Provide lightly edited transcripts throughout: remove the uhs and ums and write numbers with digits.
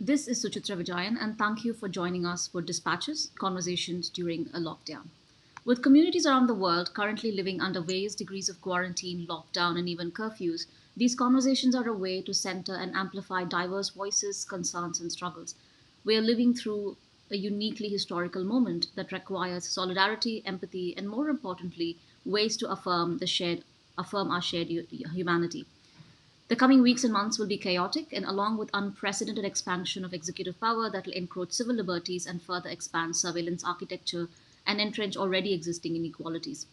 This is Suchitra Vijayan, and thank you for joining us for Dispatches Conversations during a lockdown. With communities around the world currently living under various degrees of quarantine, lockdown, and even curfews, these conversations are a way to center and amplify diverse voices, concerns, and struggles. We are living through a uniquely historical moment that requires solidarity, empathy, and more importantly, ways to affirm our shared humanity. The coming weeks and months will be chaotic, and along with unprecedented expansion of executive power that will encroach civil liberties and further expand surveillance architecture and entrench already existing inequalities.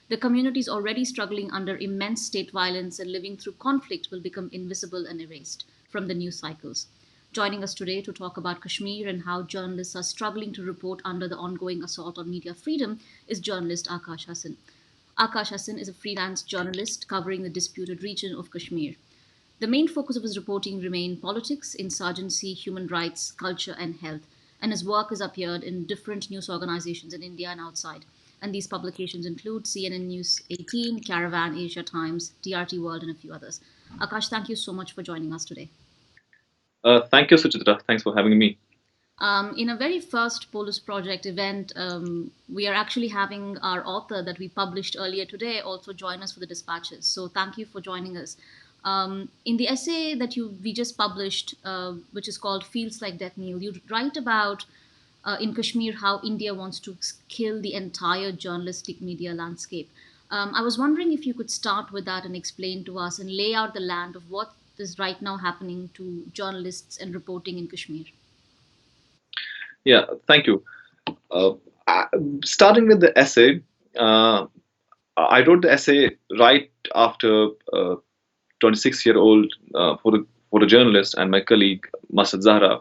The communities already struggling under immense state violence and living through conflict will become invisible and erased from the news cycles. Joining us today to talk about Kashmir and how journalists are struggling to report under the ongoing assault on media freedom is journalist Aakash Hassan. Aakash Hassan is a freelance journalist covering the disputed region of Kashmir. The main focus of his reporting remain politics, insurgency, human rights, culture, and health, and his work has appeared in different news organizations in India and outside. And these publications include CNN News 18, Caravan, Asia Times, TRT World, and a few others. Akash, thank you so much for joining us today. Thank you, Suchitra. Thanks for having me. In a very first Polus Project event, we are actually having our author that we published earlier today also join us for the dispatches. So thank you for joining us. In the essay that we just published, which is called "Feels Like Death Kneel," you write about in Kashmir how India wants to kill the entire journalistic media landscape. I was wondering if you could start with that and explain to us and lay out the land of what is right now happening to journalists and reporting in Kashmir. Yeah, thank you. Uh, I- Starting with the essay, uh, I wrote the essay right after 26-year-old photojournalist and my colleague Masad Zahra,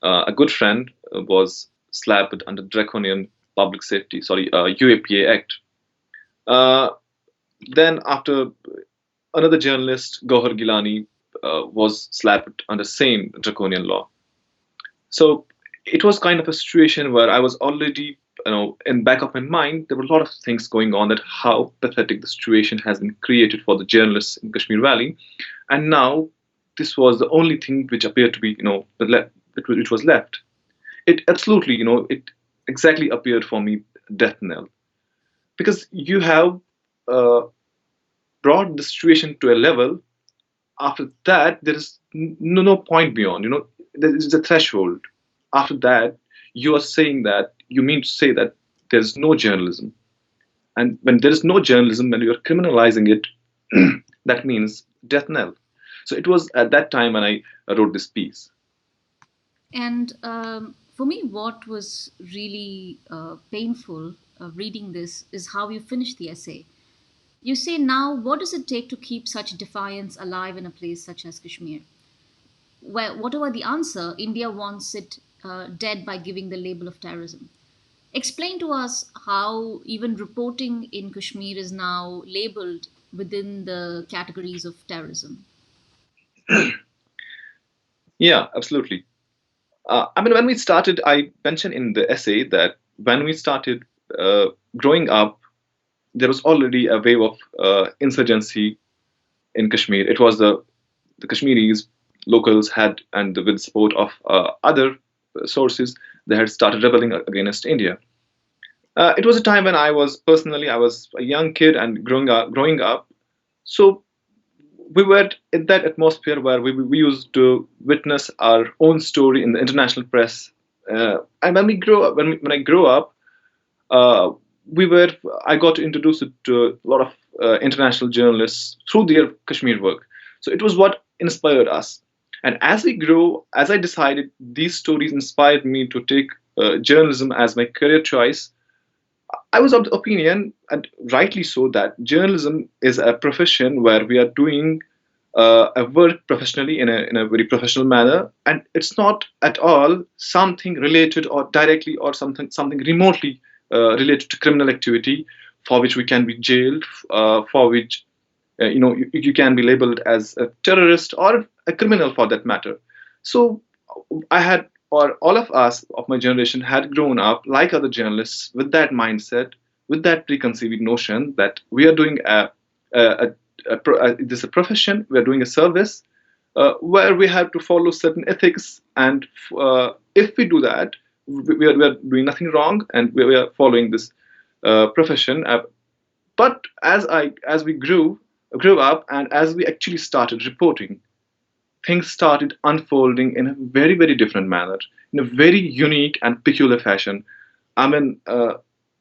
a good friend, was slapped under draconian public safety, sorry, UAPA Act. Uh, then after another journalist, Gohar Gilani, was slapped under same draconian law. So it was kind of a situation where I was already, in back of my mind, there were a lot of things going on that how pathetic the situation has been created for the journalists in Kashmir Valley, and now this was the only thing which appeared to be, which was left. It absolutely, it exactly appeared for me death knell because you have uh, brought the situation to a level. After that, there is no point beyond. There is a threshold. After that, you are saying that you mean to say that there is no journalism, and when there is no journalism, when you are criminalizing it, that means death knell. So it was at that time when I wrote this piece. And for me, what was really painful reading this is how you finish the essay. You say, now, what does it take to keep such defiance alive in a place such as Kashmir? Well, whatever the answer, India wants it dead by giving the label of terrorism. Explain to us how even reporting in Kashmir is now labeled within the categories of terrorism. Yeah, absolutely. I mean, when we started, I mentioned in the essay that when we started uh, growing up, there was already a wave of insurgency in Kashmir. It was the Kashmiris locals had, and with support of other sources, they had started rebelling against India. It was a time when I was a young kid and growing up. So we were in that atmosphere where we used to witness our own story in the international press. And when we grow up, when I grew up, uh, we were I got introduced to a lot of international journalists through their Kashmir work. So it was what inspired us. And as we grow, as I decided these stories inspired me to take journalism as my career choice, I was of the opinion, and rightly so, that journalism is a profession where we are doing a work professionally in a very professional manner, and it's not at all something related or directly or something remotely related to criminal activity for which we can be jailed, for which you can be labeled as a terrorist or a criminal for that matter. So I had, or all of us of my generation had grown up like other journalists with that mindset, with that preconceived notion that we are doing a, this is a profession, we are doing a service, where we have to follow certain ethics, and if we do that, we are doing nothing wrong, and we are following this profession. But as we grew up, and as we actually started reporting, things started unfolding in a very, very different manner, in a very unique and peculiar fashion. I mean,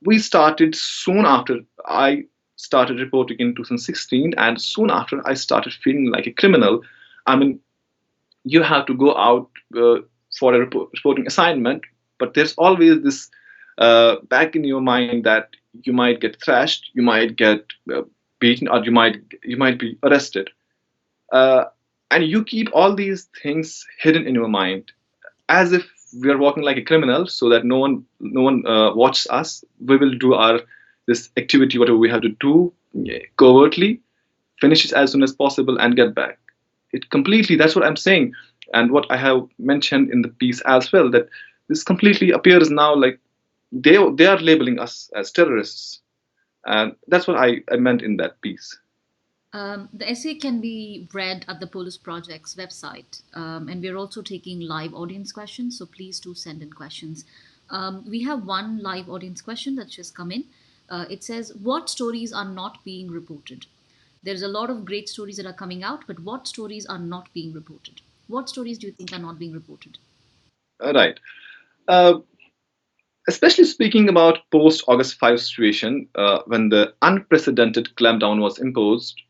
we started soon after I started reporting in 2016, and soon after I started feeling like a criminal. I mean, you have to go out for a reporting assignment, but there's always this back in your mind that you might get thrashed, you might get beaten, or you might be arrested, uh, and you keep all these things hidden in your mind, as if we are walking like a criminal, so that no one watches us. We will do our this activity, whatever we have to do, covertly, finish it as soon as possible, and get back. It completely, that's what I'm saying, and what I have mentioned in the piece as well, that this completely appears now like they are labeling us as terrorists, and that's what I meant in that piece. The essay can be read at the Polis Project's website, and we're also taking live audience questions, so please do send in questions. We have one live audience question that's just come in. It says, what stories are not being reported? There's a lot of great stories that are coming out, but what stories are not being reported? What stories do you think are not being reported? Right. Uh, Especially speaking about post August 5 situation, when the unprecedented clampdown was imposed.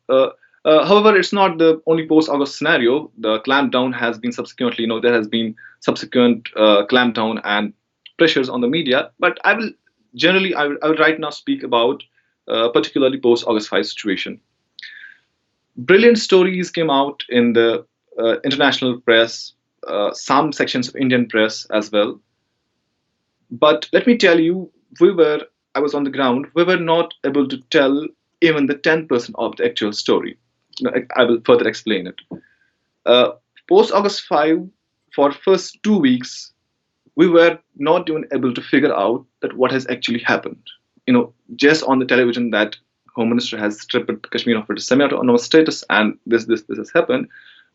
However, it's not the only post August scenario. The clampdown has been subsequently, there has been subsequent clampdown and pressures on the media. But I will right now speak about particularly post August 5 situation. Brilliant stories came out in the international press, some sections of Indian press as well. But let me tell you, I was on the ground, we were not able to tell even the 10% of the actual story. I will further explain it. Uh, Post August 5, for first 2 weeks, we were not even able to figure out that what has actually happened. Just on the television that Home Minister has stripped Kashmir of its semi-autonomous status, and this has happened.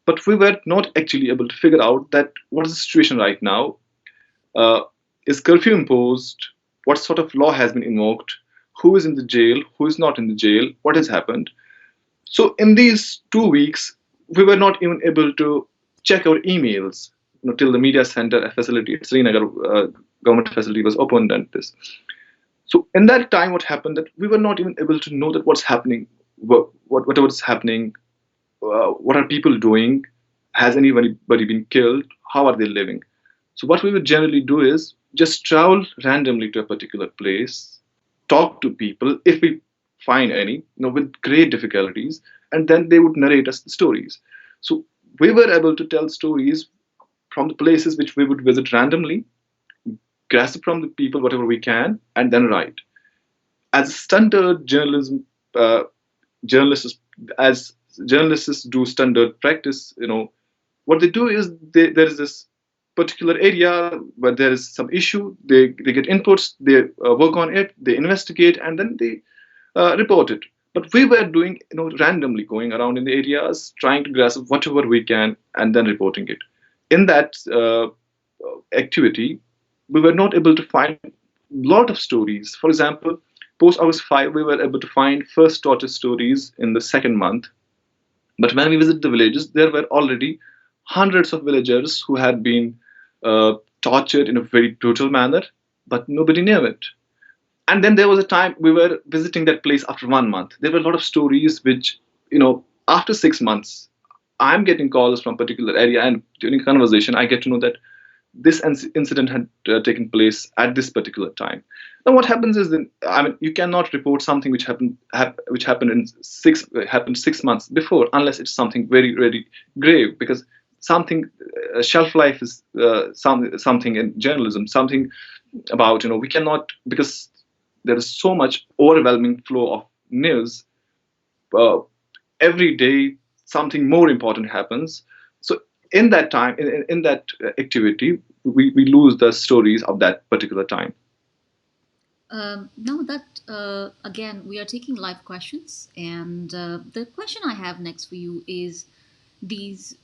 But we were not actually able to figure out that what is the situation right now. uh, is curfew imposed? What sort of law has been invoked? Who is in the jail? Who is not in the jail? What has happened? So in these 2 weeks, we were not even able to check our emails, till the media center facility at Srinagar government facility was opened and this. So in that time, what happened that we were not even able to know that what's happening, whatever is happening, what are people doing, has anybody been killed, how are they living. So what we would generally do is just travel randomly to a particular place, talk to people if we find any, with great difficulties, and then they would narrate us the stories. So we were able to tell stories from the places which we would visit randomly, grasp from the people whatever we can, and then write. As standard journalism, journalists as journalists do standard practice, what they do is there is this particular area where there is some issue, they get inputs, they work on it, they investigate, and then they report it. But we were doing, randomly going around in the areas, trying to grasp whatever we can, and then reporting it. In that activity, we were not able to find a lot of stories. For example, post August 5, we were able to find first torture stories in the second month. But when we visited the villages, there were already hundreds of villagers who had been tortured in a very brutal manner, but nobody knew it. And then there was a time we were visiting that place after 1 month. There were a lot of stories which, after 6 months, I'm getting calls from a particular area, and during conversation, I get to know that this incident had taken place at this particular time. Now, what happens is, then, I mean, you cannot report something which happened in happened 6 months before, unless it's something very, very grave, because something shelf life is something in journalism, something about, we cannot, because there is so much overwhelming flow of news. uh, every day something more important happens. So in that time, in that activity, we lose the stories of that particular time. Now that again, we are taking live questions, and the question I have next for you is these.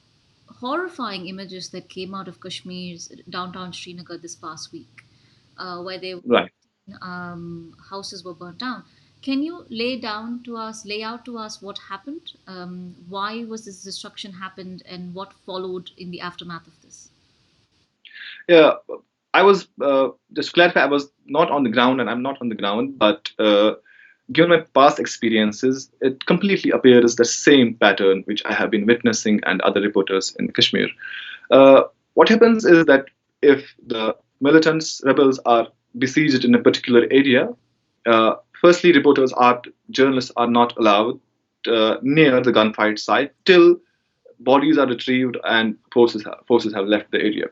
horrifying images that came out of Kashmir's downtown Srinagar this past week, where they Right. houses were burnt down. Can you lay out to us what happened? Why was this destruction happened, and what followed in the aftermath of this? Yeah, I was just to clarify, I was not on the ground, and I'm not on the ground, but given my past experiences, it completely appears the same pattern which I have been witnessing and other reporters in Kashmir. What happens is that if the militants, rebels are besieged in a particular area, firstly, journalists are not allowed near the gunfight site till bodies are retrieved and forces have left the area.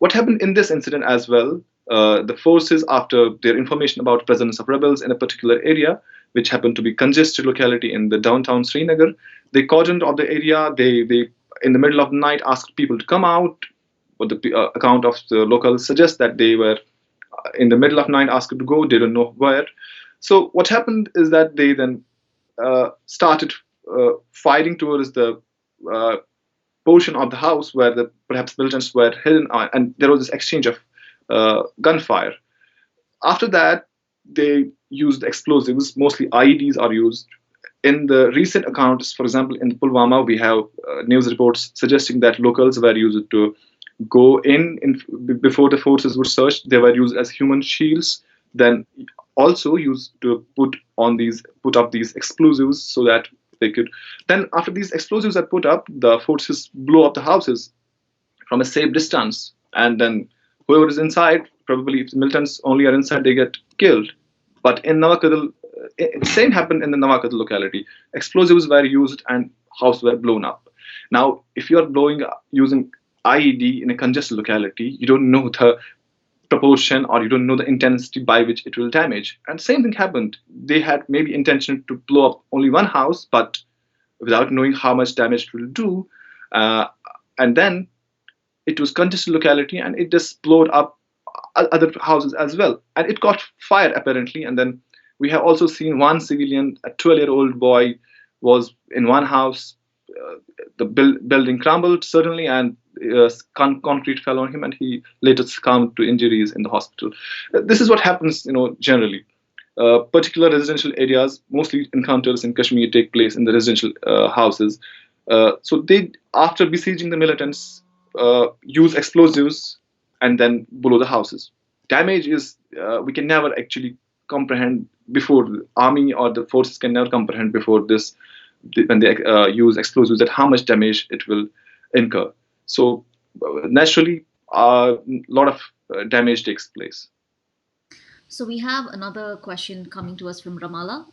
What happened in this incident as well? The forces, after their information about presence of rebels in a particular area, which happened to be congested locality in the downtown Srinagar, they cordoned off the area. They in the middle of the night asked people to come out. But the account of the locals suggests that they were in the middle of night asked to go. They don't know where. So what happened is that they then started firing towards the uh, portion of the house where the perhaps militants were hidden, and there was this exchange of gunfire. After that, they used explosives. Mostly IEDs are used. In the recent accounts, for example, in Pulwama, we have news reports suggesting that locals were used to go in before the forces were searched. They were used as human shields. Then also used to put up these explosives so that they could. Then after these explosives are put up, the forces blow up the houses from a safe distance, and then whoever is inside, probably if the militants only are inside, they get killed. But in Navakadal, same happened in the Navakadal locality. Explosives were used and houses were blown up. Now, if you are blowing using IED in a congested locality, you don't know the proportion or you don't know the intensity by which it will damage. And same thing happened. They had maybe intention to blow up only one house, but without knowing how much damage it will do. Uh, and then it was congested locality and it just blowed up other houses as well. And it caught fire apparently. And then we have also seen one civilian, a 12-year-old boy, was in one house. The building crumbled certainly, and concrete fell on him, and he later succumbed to injuries in the hospital. This is what happens, generally. Particular residential areas, mostly encounters in Kashmir take place in the residential houses. So they, after besieging the militants, use explosives and then blow the houses. Damage is we can never actually comprehend before the army or the forces can never comprehend before this when they use explosives that how much damage it will incur. So naturally, a lot of damage takes place. So we have another question coming to us from Ramallah.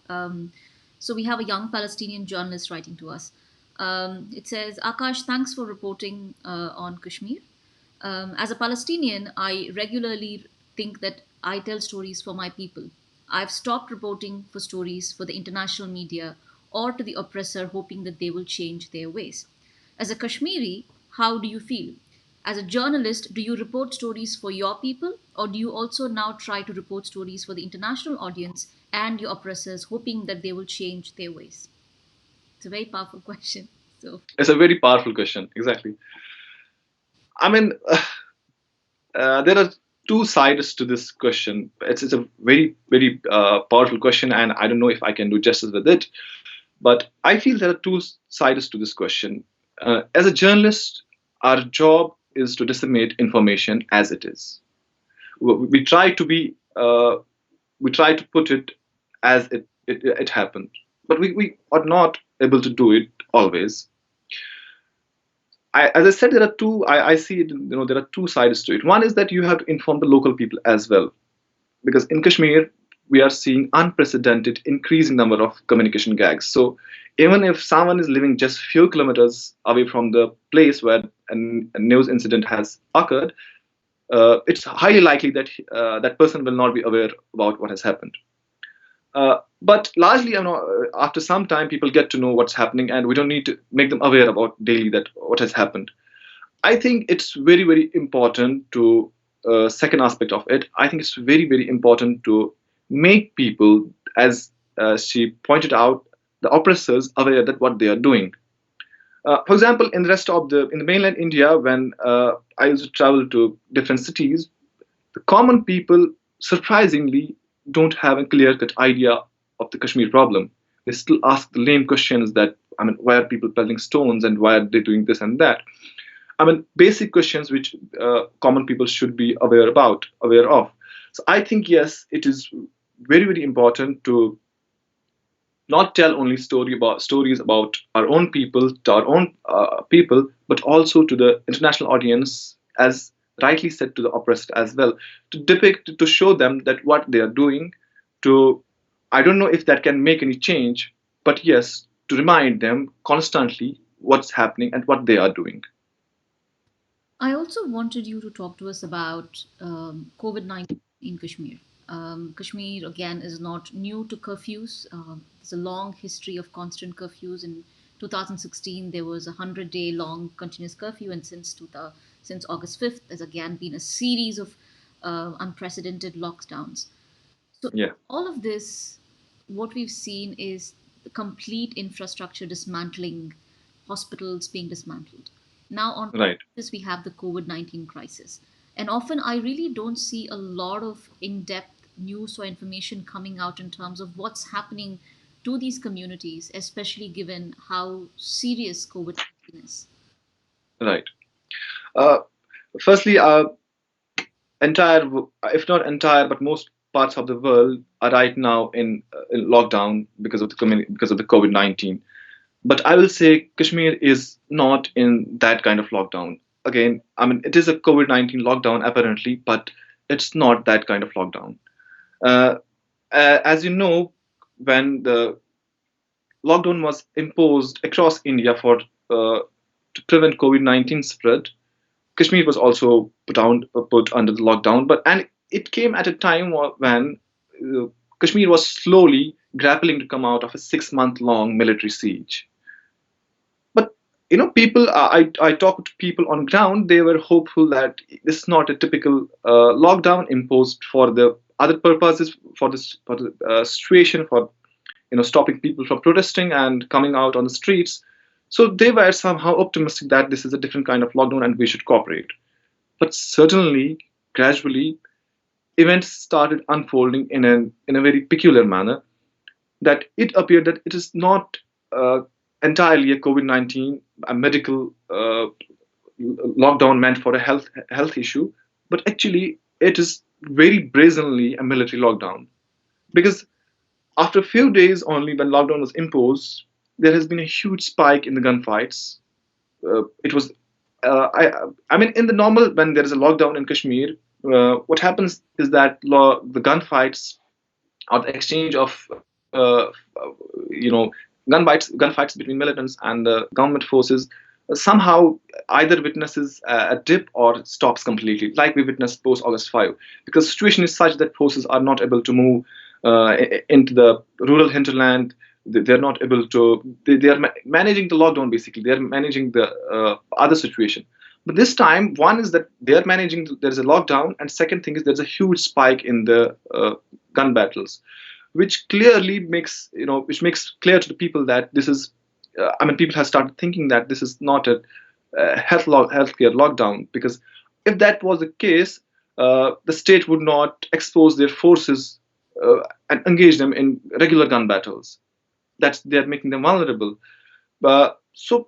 So we have a young Palestinian journalist writing to us. It says, Akash, thanks for reporting on Kashmir. As a Palestinian, I regularly think that I tell stories for my people. I've stopped reporting for stories for the international media or to the oppressor, hoping that they will change their ways. As a Kashmiri, how do you feel? As a journalist, do you report stories for your people, or do you also now try to report stories for the international audience and your oppressors, hoping that they will change their ways? It's a very powerful question. So, It's a very powerful question. Exactly. I mean, there are two sides to this question. It's a very, very powerful question, and I don't know if I can do justice with it. But I feel there are two sides to this question. As a journalist, our job is to disseminate information as it is. We try to be, we try to put it as it happened, but we are not able to do it always. As I said, there are two. I see it. There are two sides to it. One is that you have to inform the local people as well, because in Kashmir we are seeing unprecedented increasing number of communication gags. So even if someone is living just few kilometers away from the place where a news incident has occurred, it's highly likely that that person will not be aware about what has happened. But largely, after some time, people get to know what's happening, and we don't need to make them aware about daily that what has happened. I think it's very, very important to second aspect of it. I think it's very, very important to make people, as she pointed out, the oppressors aware that what they are doing. For example, in the rest of in the mainland India, when I used to travel to different cities, the common people surprisingly don't have a clear-cut idea of the Kashmir problem. They still ask the lame questions that, I mean, why are people pelting stones and why are they doing this and that? I mean, basic questions which common people should be aware of. So I think yes, it is very, very important to not tell only stories about our own people to our own people, but also to the international audience, as rightly said, to the oppressed as well, to depict, to show them that what they are doing, to, I don't know if that can make any change, but yes, to remind them constantly what's happening and what they are doing. I also wanted you to talk to us about COVID-19 in Kashmir. Kashmir, again, is not new to curfews. There's a long history of constant curfews. In 2016, there was a 100-day long continuous curfew, and since August 5th, there's again been a series of unprecedented lockdowns. So, Yeah, all of this, what we've seen is the complete infrastructure dismantling, hospitals being dismantled. Now, on top right. of this, we have the COVID-19 crisis. And often, I really don't see a lot of in depth news or information coming out in terms of what's happening to these communities, especially given how serious COVID-19 is. Right. uh, Firstly, entire, if not entire, but most parts of the world are right now in lockdown because of because of the COVID-19. But I will say Kashmir is not in that kind of lockdown. Again, I mean, it is a COVID-19 lockdown apparently, but it's not that kind of lockdown. Uh, as you know, when the lockdown was imposed across India for to prevent COVID-19 spread, Kashmir was also put under the lockdown, but and it came at a time when uh, Kashmir was slowly grappling to come out of a 6 month long military siege. But people, I talked to people on ground. They were hopeful that this is not a typical lockdown imposed for the other purposes, for the situation, for stopping people from protesting and coming out on the streets. So they were somehow optimistic that this is a different kind of lockdown and we should cooperate. But certainly, gradually, events started unfolding in a very peculiar manner, that it appeared that it is not uh, entirely a COVID-19, a medical lockdown meant for a health issue, but actually it is very brazenly a military lockdown. Because after a few days only, when lockdown was imposed, there has been a huge spike in the gunfights. It was I mean, in the normal, when there is a lockdown in Kashmir, what happens is that the gunfights or the exchange of gunfights between militants and the government forces somehow either witnesses a dip or stops completely, like we witnessed post August 5, because the situation is such that forces are not able to move into the rural hinterland. They're not able to. They are managing the lockdown basically. They are managing the other situation. But this time, one is that they are managing. There is a lockdown, and second thing is there's a huge spike in the gun battles, which clearly which makes clear to the people that this is. I mean, people have started thinking that this is not a healthcare lockdown, because if that was the case, the state would not expose their forces and engage them in regular gun battles. That's They're making them vulnerable. So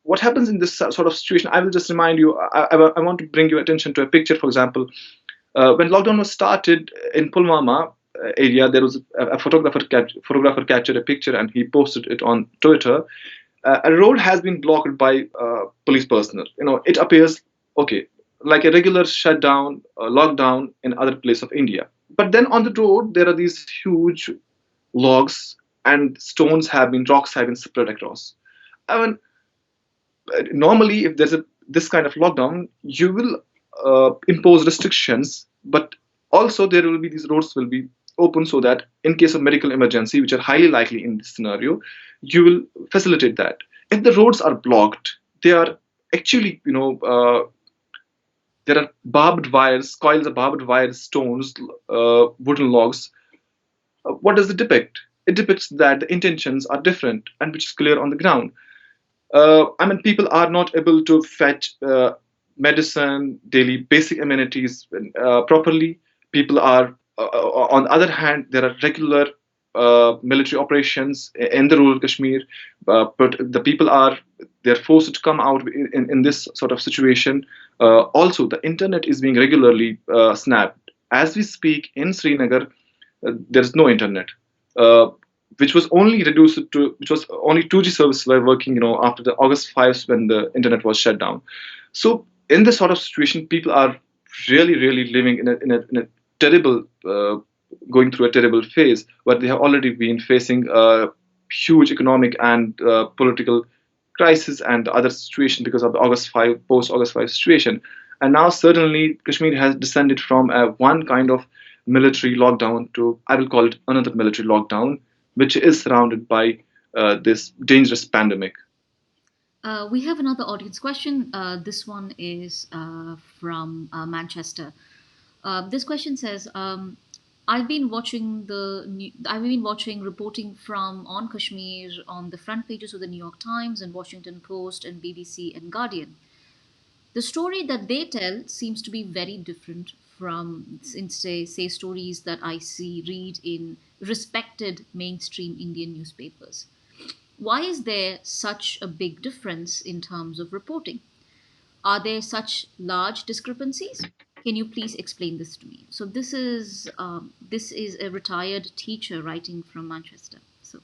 what happens in this sort of situation? I will just remind you. I want to bring your attention to a picture. For example, when lockdown was started in Pulwama area, there was a photographer captured a picture and he posted it on Twitter. A road has been blocked by police personnel. It appears okay, like a regular shutdown, lockdown in other places of India. But then on the road, there are these huge logs and rocks have been spread across. I mean, normally, if there's a this kind of lockdown, you will impose restrictions, but also there will be these roads will be open so that in case of medical emergency, which are highly likely in this scenario, you will facilitate that. If the roads are blocked, they are actually, there are barbed wires, coils of barbed wires, stones, wooden logs. What does it depict? It depicts that the intentions are different, and which is clear on the ground. People are not able to fetch medicine, daily basic amenities properly. People are, on the other hand, there are regular military operations in the rural Kashmir, but the people are they're forced to come out in this sort of situation. Also, the internet is being regularly snapped. As we speak in Srinagar, there is no internet. Uh, which was only reduced to which was only 2G services were working, after the August 5th when the internet was shut down. So in this sort of situation, people are really living in a terrible, going through a terrible phase where they have already been facing a huge economic and political crisis and other situation because of the August 5 post August 5 situation. And now certainly Kashmir has descended from a one kind of military lockdown to, I will call it, another military lockdown, which is surrounded by this dangerous pandemic. We have another audience question. This one is from Manchester. This question says, I've been watching reporting from on Kashmir on the front pages of the New York Times and Washington Post and BBC and Guardian. The story that they tell seems to be very different from, say stories that I see read in respected mainstream Indian newspapers. Why is there such a big difference in terms of reporting? Are there such large discrepancies? Can you please explain this to me? So this is a retired teacher writing from Manchester. So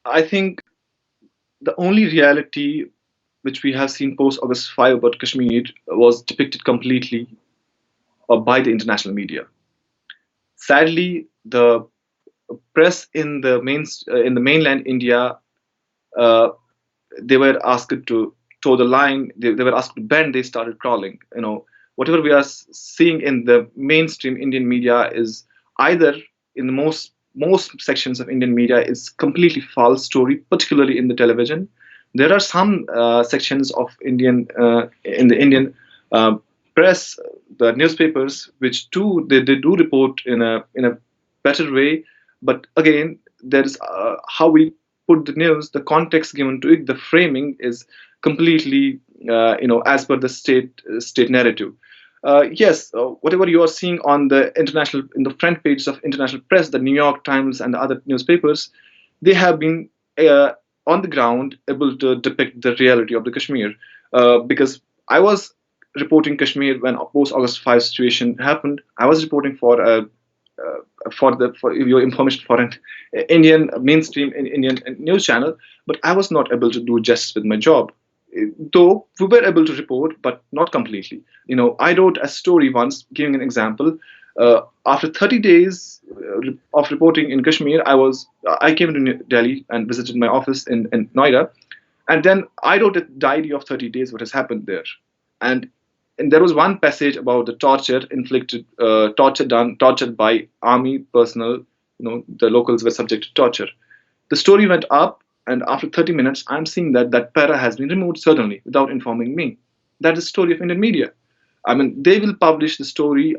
I think the only reality which we have seen post August 5 about Kashmir was depicted completely by the international media. Sadly, the press in the mainland India, uh, they were asked to toe the line. They were asked to bend. They started crawling. Whatever we are seeing in the mainstream Indian media is either, in the most sections of Indian media, is completely false story, particularly in the television. There are some sections of in the Indian uh, press, the newspapers, which they do report in a better way. But again, there is how we put the news, the context given to it, the framing is completely as per the state narrative. Yes, whatever you are seeing on the international in the front pages of international press, the New York Times and the other newspapers, they have been on the ground able to depict the reality of the Kashmir. Because I was reporting Kashmir when post August 5 situation happened. I was reporting for your information for an Indian mainstream Indian news channel, but I was not able to do justice with my job. Though we were able to report, but not completely. I wrote a story once, giving an example. After 30 days of reporting in Kashmir, I came to Delhi and visited my office in Noida, and then I wrote a diary of 30 days what has happened there. And and there was one passage about the torture by army personnel. The locals were subject to torture. The story went up, and after 30 minutes, I'm seeing that that para has been removed suddenly without informing me. That is the story of Indian media. They will publish the story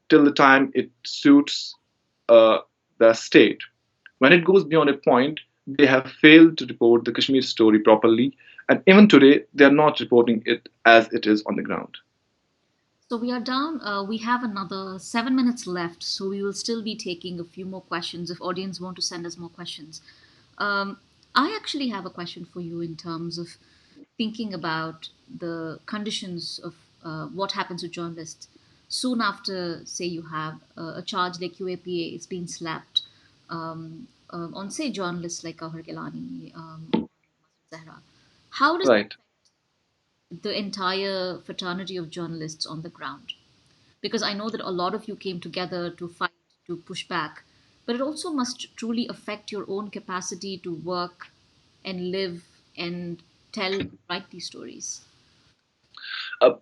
till the time it suits uh, the state. When it goes beyond a point, they have failed to report the Kashmir story properly, and even today, they are not reporting it as it is on the ground. so we are down. We have another 7 minutes left, so we will still be taking a few more questions if audience want to send us more questions. Um, I actually have a question for you in terms of thinking about the conditions of what happens to journalists soon after, say, you have a charge like UAPA is being slapped on, say, journalists like Kahar Gilani or Zahra. How does Right. the entire fraternity of journalists on the ground? Because I know that a lot of you came together to fight, to push back, but it also must truly affect your own capacity to work and live and tell, write these stories.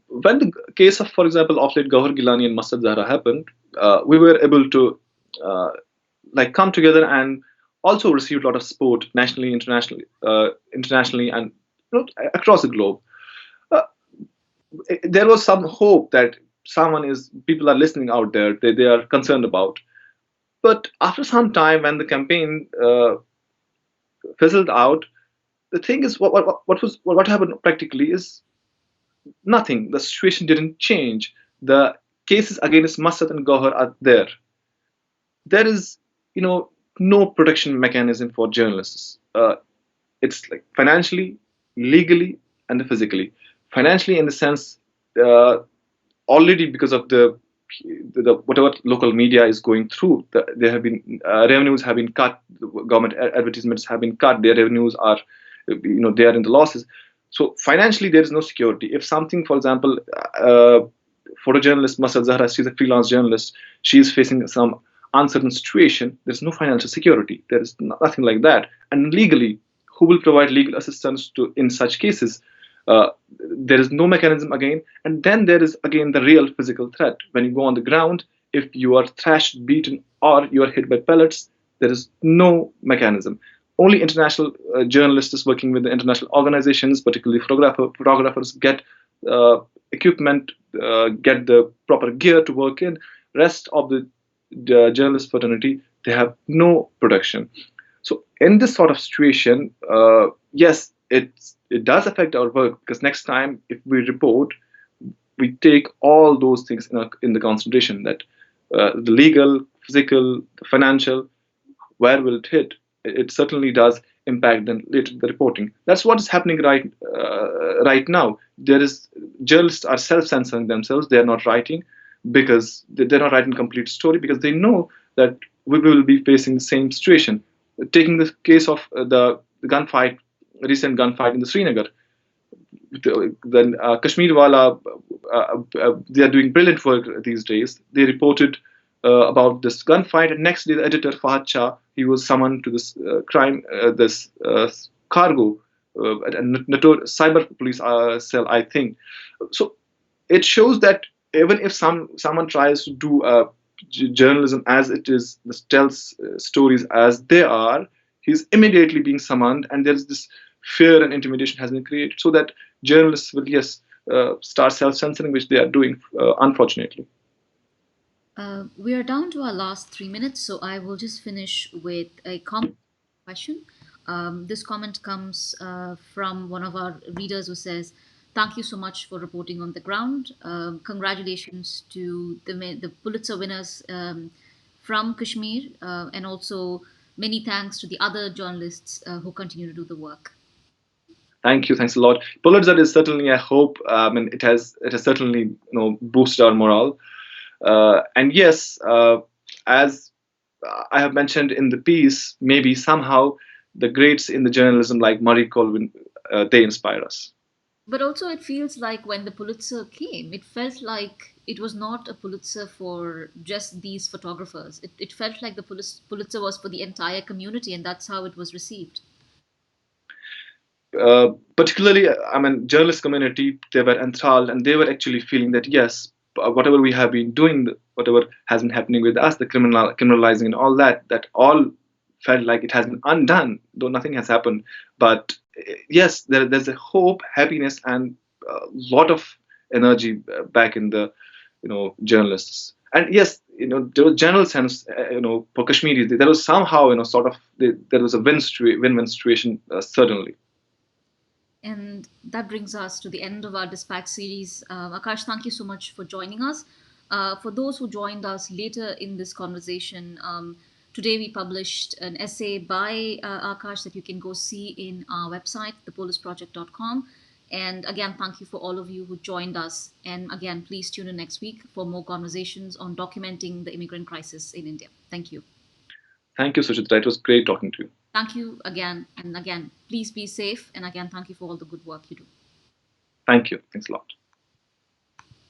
When the case of, for example, of late Gauhar Gilani and Masad Zahra happened, we were able to uh, come together and also receive a lot of support nationally, internationally, and across the globe. Uh, there was some hope that people are listening out there. They are concerned about. But after some time, when the campaign fizzled out, the thing is, what happened practically is nothing. The situation didn't change. The cases against Masad and Gohar are there. There is, no protection mechanism for journalists. It's like financially, legally, and physically. Financially, in the sense, uh, already because of the whatever local media is going through, there have been revenues have been cut. Government advertisements have been cut. Their revenues are, they are in the losses. So financially, there is no security. If something, for example, photojournalist Masad Zahra, she's a freelance journalist. She is facing some uncertain situation. There's no financial security. There is nothing like that. And legally, who will provide legal assistance to in such cases? There is no mechanism again. And then there is again the real physical threat. When you go on the ground, if you are thrashed, beaten, or you are hit by pellets, there is no mechanism. Only international journalists working with the international organizations, particularly photographers, get equipment, get the proper gear to work in. Rest of the journalist fraternity, they have no protection. So in this sort of situation, yes, it does affect our work, because next time if we report, we take all those things in the consideration, that the legal, physical, the financial, where will it hit? It certainly does impact then later the reporting. That's what is happening right now. There is Journalists are self-censoring themselves. They are not writing, because they're not writing complete story, because they know that we will be facing the same situation. Taking the case of the gunfight, recent gunfight in the Srinagar, then Kashmir Wala, they are doing brilliant work these days. They reported about this gunfight, and next day the editor Fahad Shah, he was summoned to this this cargo at a cyber police cell, I think. So it shows that even if someone tries to do journalism as it is, tells stories as they are, he's immediately being summoned, and there's this fear and intimidation has been created, so that journalists will, yes, start self-censoring, which they are doing, unfortunately. We are down to our last 3 minutes, so I will just finish with a comment question. This comment comes from one of our readers who says, "Thank you so much for reporting on the ground. Congratulations to the Pulitzer winners from Kashmir, and also many thanks to the other journalists who continue to do the work." Thank you, thanks a lot. Pulitzer is certainly a hope. It has certainly, boosted our morale. And yes, as I have mentioned in the piece, maybe somehow the greats in the journalism like Murray Colvin, they inspire us. But also, it feels like when the Pulitzer came, it felt like it was not a Pulitzer for just these photographers. It felt like the Pulitzer was for the entire community, and that's how it was received. Particularly, journalist community, they were enthralled, and they were actually feeling that yes, whatever we have been doing, whatever has been happening with us, the criminalizing and all that, that all felt like it has been undone, though nothing has happened. But yes, there's a hope, happiness, and a lot of energy back in the, journalists. And yes, there was general sense, for Kashmiris, there was somehow, sort of, there was a win-win situation, certainly. And that brings us to the end of our dispatch series. Akash, thank you so much for joining us. For those who joined us later in this conversation, today we published an essay by Akash that you can go see in our website, thepolisproject.com. And again, thank you for all of you who joined us. And again, please tune in next week for more conversations on documenting the immigrant crisis in India. Thank you. Thank you, Suchitra. It was great talking to you. Thank you again. And again, please be safe. And again, thank you for all the good work you do. Thank you. Thanks a lot.